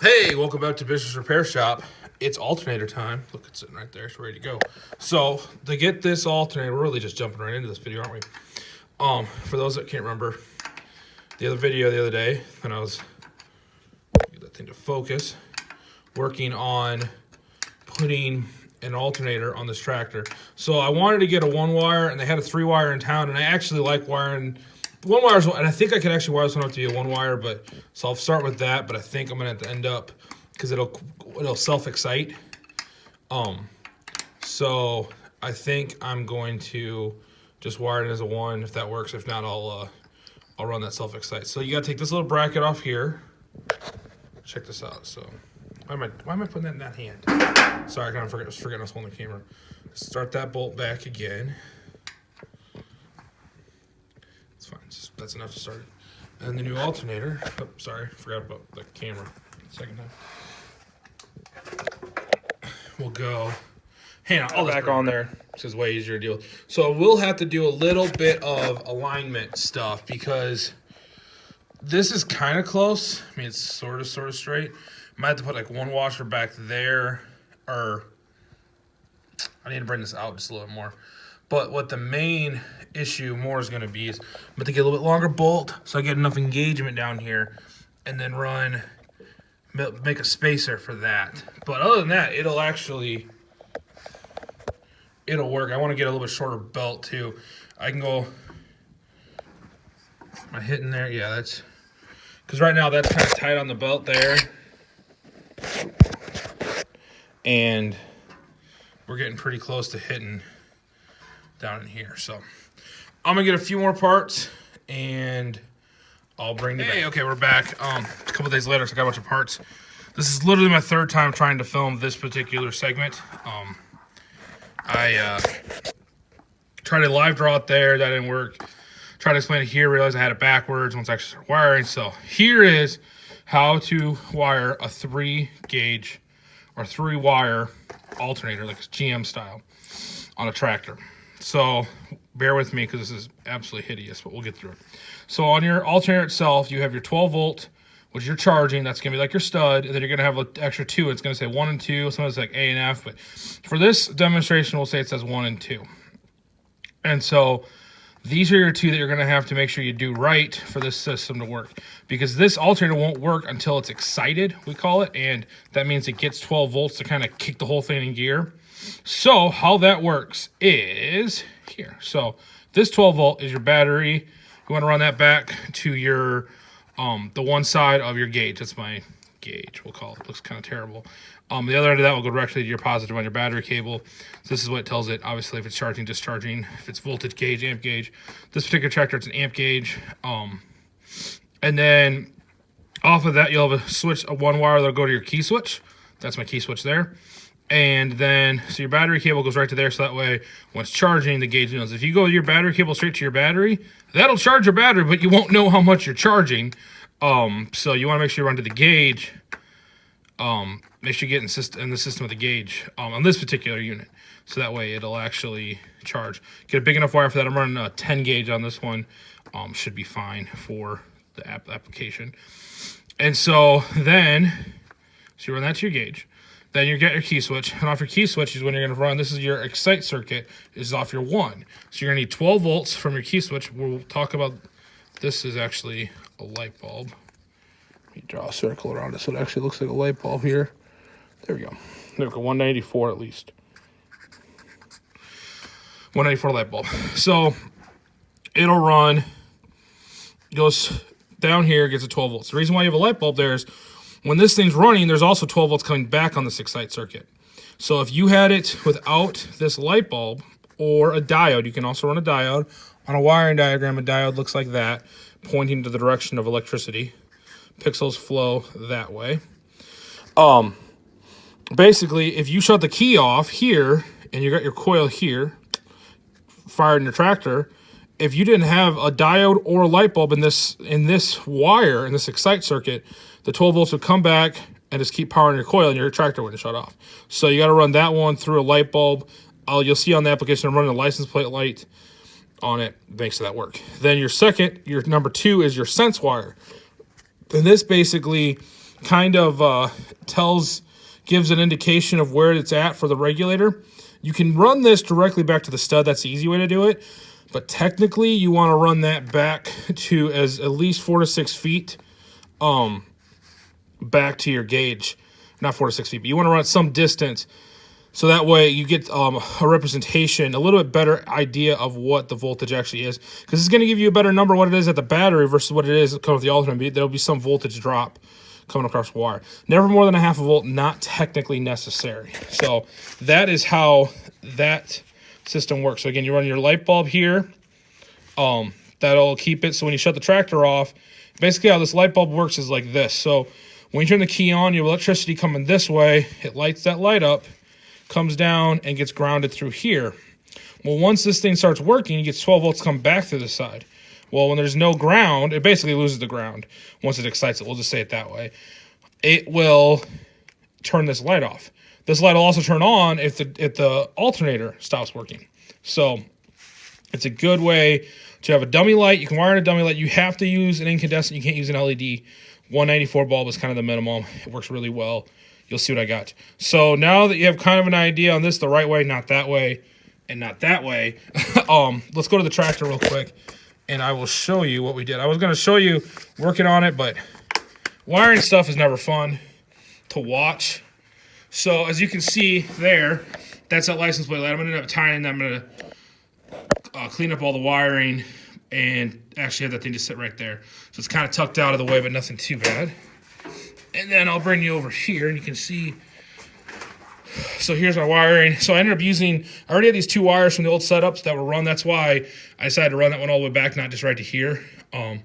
Hey, welcome back to Business Repair Shop. It's alternator time. Look, it's sitting right there. It's ready to go. So, to get this alternator, we're really just jumping right into this video, aren't we? For those that can't remember, the other video the other day, when I was, get that thing to focus, working on putting an alternator on this tractor. So, I wanted to get a 1-wire, and they had a 3-wire in town, and I actually like wiring 1 wire, and I think I could actually wire this one up to be a 1-wire, but so I'll start with that. But I think I'm gonna have to end up because it'll self-excite. So I think I'm going to just wire it as a 1 if that works. If not, I'll run that self-excite. So you gotta take this little bracket off here. Check this out. So why am I putting that in that hand? Sorry, I kind of was forgetting I was holding the camera. Start that bolt back again. Fine, that's enough to start it. And the new alternator, oh, sorry, forgot about the camera, second time. We'll go, hang on, I'll back on there. This is way easier to deal with. So we'll have to do a little bit of alignment stuff because this is kind of close. I mean, it's sort of straight. Might have to put like 1 washer back there, or I need to bring this out just a little bit more. But what the main issue more is going to be is I'm going to get a little bit longer bolt so I get enough engagement down here and then make a spacer for that. But other than that, it'll work. I want to get a little bit shorter belt too. I can go, am I hitting there? Yeah, that's, because right now that's kind of tight on the belt there. And we're getting pretty close to hitting down in here. So I'm gonna get a few more parts and I'll bring you back. Okay, we're back. A couple days later, so I got a bunch of parts. This is literally my 3rd time trying to film this particular segment. I tried to live draw it there, that didn't work. Tried to explain it here, realized I had it backwards once I actually started wiring. So here is how to wire a 3-gauge or 3-wire alternator, like GM style, on a tractor. So bear with me because this is absolutely hideous, but we'll get through it. So on your alternator itself, you have your 12 volt, which you're charging. That's going to be like your stud. And then you're going to have an extra 2. It's going to say 1 and 2. Sometimes it's like A and F. But for this demonstration, we'll say it says 1 and 2. And so these are your 2 that you're going to have to make sure you do right for this system to work. Because this alternator won't work until it's excited, we call it. And that means it gets 12 volts to kind of kick the whole thing in gear. So how that works is here. So this 12 volt is your battery. You want to run that back to your the one side of your gauge. That's my gauge, we'll call it. It looks kind of terrible. The other end of that will go directly to your positive on your battery cable. So this is what it tells it, obviously, if it's charging, discharging, if it's voltage gauge, amp gauge. This particular tractor, it's an amp gauge. And then off of that, you'll have a switch, a 1 wire that'll go to your key switch. That's my key switch there. And then, so your battery cable goes right to there, so that way, when it's charging, the gauge knows. If you go your battery cable straight to your battery, that'll charge your battery, but you won't know how much you're charging. So you want to make sure you run to the gauge. Make sure you get in the system of the gauge on this particular unit, so that way it'll actually charge. Get a big enough wire for that. I'm running a 10 gauge on this one. Should be fine for the application. And so then, so you run that to your gauge. Then you get your key switch, and off your key switch is when you're going to run. This is your excite circuit, is off your 1. So you're going to need 12 volts from your key switch. We'll talk about, this is actually a light bulb. Let me draw a circle around it so it actually looks like a light bulb here. There we go. There we go, 194 at least. 194 light bulb. So it'll run, goes down here, gets a 12 volts. The reason why you have a light bulb there is when this thing's running, there's also 12 volts coming back on this excite circuit. So if you had it without this light bulb or a diode, you can also run a diode. On a wiring diagram, a diode looks like that, pointing to the direction of electricity. Pixels flow that way. Basically, if you shut the key off here, and you got your coil here, fired in your tractor, if you didn't have a diode or a light bulb in this wire, in this excite circuit, the 12 volts would come back and just keep powering your coil, and your tractor wouldn't shut off. So you got to run that one through a light bulb. You'll see on the application I'm running a license plate light on it. Makes that work. Then your number 2 is your sense wire. And this basically kind of gives an indication of where it's at for the regulator. You can run this directly back to the stud. That's the easy way to do it. But technically, you want to run that back to at least 4 to 6 feet back to your gauge. Not 4 to 6 feet, but you want to run it some distance. So that way you get a representation, a little bit better idea of what the voltage actually is. Because it's going to give you a better number what it is at the battery versus what it is coming with the alternator. There'll be some voltage drop coming across the wire. Never more than a half a volt, not technically necessary. So that is how that system works. So again, you run your light bulb here. That'll keep it. So when you shut the tractor off, basically how this light bulb works is like this. So when you turn the key on, your electricity coming this way, it lights that light up, comes down, and gets grounded through here. Well, once this thing starts working, you get 12 volts come back through the side. Well, when there's no ground, it basically loses the ground once it excites it. We'll just say it that way. It will turn this light off. This light will also turn on if the alternator stops working. So it's a good way to have a dummy light. You can wire in a dummy light. You have to use an incandescent. You can't use an LED. 194 bulb is kind of the minimum. It works really well. You'll see what I got. So now that you have kind of an idea on this the right way, not that way, and not that way, let's go to the tractor real quick, and I will show you what we did. I was going to show you working on it, but wiring stuff is never fun to watch. So as you can see there, that's that license plate light. I'm going to end up tying them. I'm going to clean up all the wiring and actually have that thing just sit right there. So it's kind of tucked out of the way, but nothing too bad. And then I'll bring you over here and you can see. So here's my wiring. So I ended up using, I already had these 2 wires from the old setups that were run. That's why I decided to run that one all the way back, not just right to here. So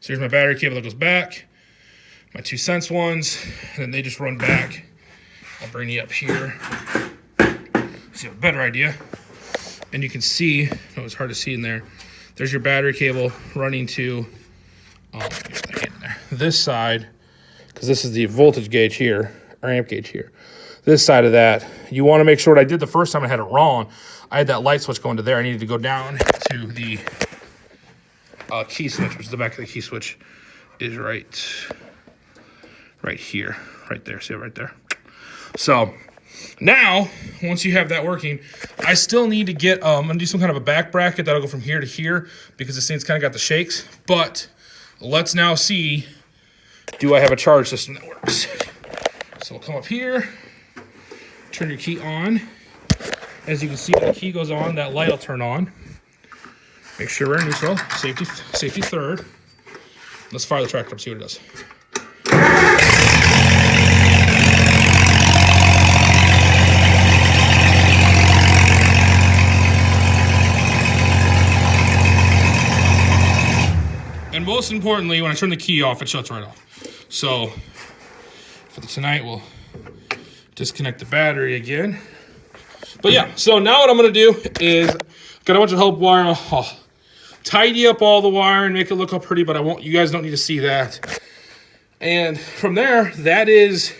here's my battery cable that goes back, my 2 cents ones, and then they just run back. I'll bring you up here so you have a better idea. And you can see, no, it's hard to see in there. There's your battery cable running to this side, because this is the voltage gauge here, or amp gauge here. This side of that, you want to make sure what I did the first time I had it wrong. I had that light switch going to there. I needed to go down to the key switch, which is the back of the key switch is right here, right there. See it right there? So now, once you have that working, I still need to get, I'm going to do some kind of a back bracket that'll go from here to here because this thing's kind of got the shakes. But let's now see, do I have a charge system that works? So we'll come up here, turn your key on. As you can see, when the key goes on, that light will turn on. Make sure we're in neutral, safety third. Let's fire the tractor up, see what it does. And most importantly, when I turn the key off, it shuts right off. So for tonight, we'll disconnect the battery again. But yeah, so now what I'm going to do is got a bunch of help wire. Tidy up all the wire and make it look all pretty, but I won't. You guys don't need to see that. And from there, that is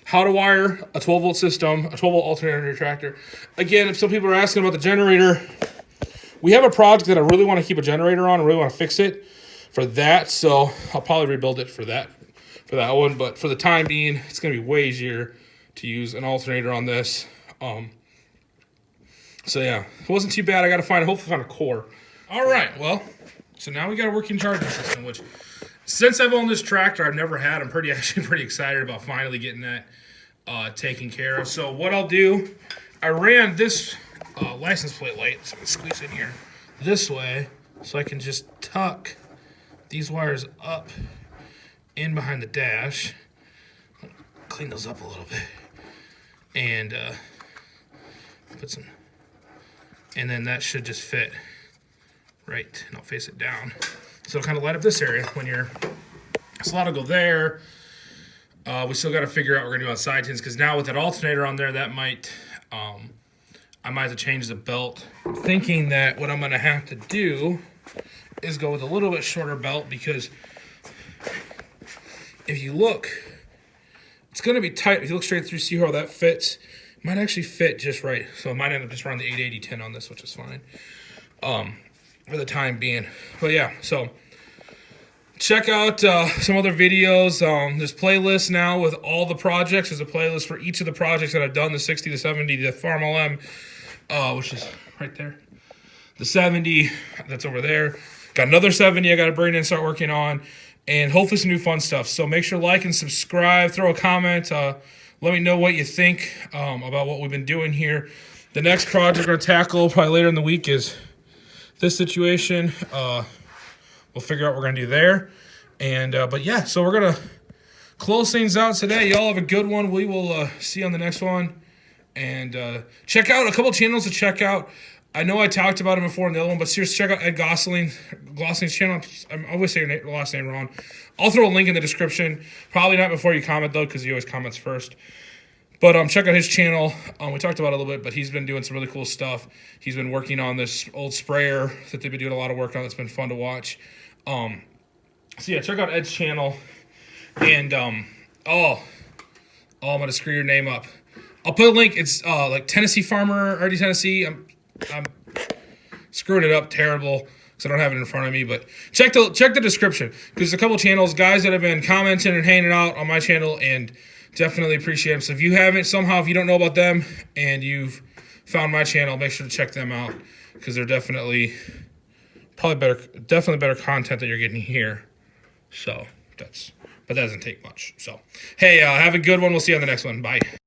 how to wire a 12-volt system, a 12-volt alternator tractor. Again, if some people are asking about the generator, we have a project that I really want to keep a generator on. I really want to fix it for that, so I'll probably rebuild it for that one. But for the time being, it's going to be way easier to use an alternator on this. So yeah, it wasn't too bad. I got to hopefully find a core. All right, well, so now we got a working charging system, which since I've owned this tractor, I've never had. I'm actually pretty excited about finally getting that taken care of. So what I'll do, I ran this license plate light, so I'm going to squeeze in here this way so I can just tuck these wires up in behind the dash. Clean those up a little bit. And put some, and then that should just fit right, and I'll face it down. So it'll kind of light up this area when your slot will go there. We still got to figure out what we're gonna do on side tins, because now with that alternator on there, that might, I might have to change the belt. I'm thinking that what I'm gonna have to do is go with a little bit shorter belt, because if you look, it's gonna be tight. If you look straight through, see how that fits. It might actually fit just right. So it might end up just around the 880-10 on this, which is fine. For the time being. But yeah, so check out some other videos. There's playlists now with all the projects. There's a playlist for each of the projects that I've done, the 60, the 70, the Farm LM, which is right there. The 70, that's over there. Got another 70 I got to bring in and start working on. And hopefully some new fun stuff. So make sure to like and subscribe. Throw a comment. Let me know what you think about what we've been doing here. The next project we're going to tackle probably later in the week is this situation. We'll figure out what we're going to do there. And but yeah, so we're going to close things out today. Y'all have a good one. We will see you on the next one. And check out a couple channels to check out. I know I talked about him before in the other one, but seriously, check out Ed Gosling's channel. I always say your last name wrong. I'll throw a link in the description. Probably not before you comment, though, because he always comments first. But check out his channel. We talked about it a little bit, but he's been doing some really cool stuff. He's been working on this old sprayer that they've been doing a lot of work on. It's been fun to watch. So, yeah, check out Ed's channel. And, I'm going to screw your name up. I'll put a link. It's like Tennessee Farmer, RD Tennessee. I'm screwing it up terrible because I don't have it in front of me. But check the description because there's a couple channels, guys that have been commenting and hanging out on my channel, and definitely appreciate them. So if you haven't somehow, if you don't know about them and you've found my channel, make sure to check them out because they're definitely better content than you're getting here. So but that doesn't take much. So hey, have a good one. We'll see you on the next one. Bye.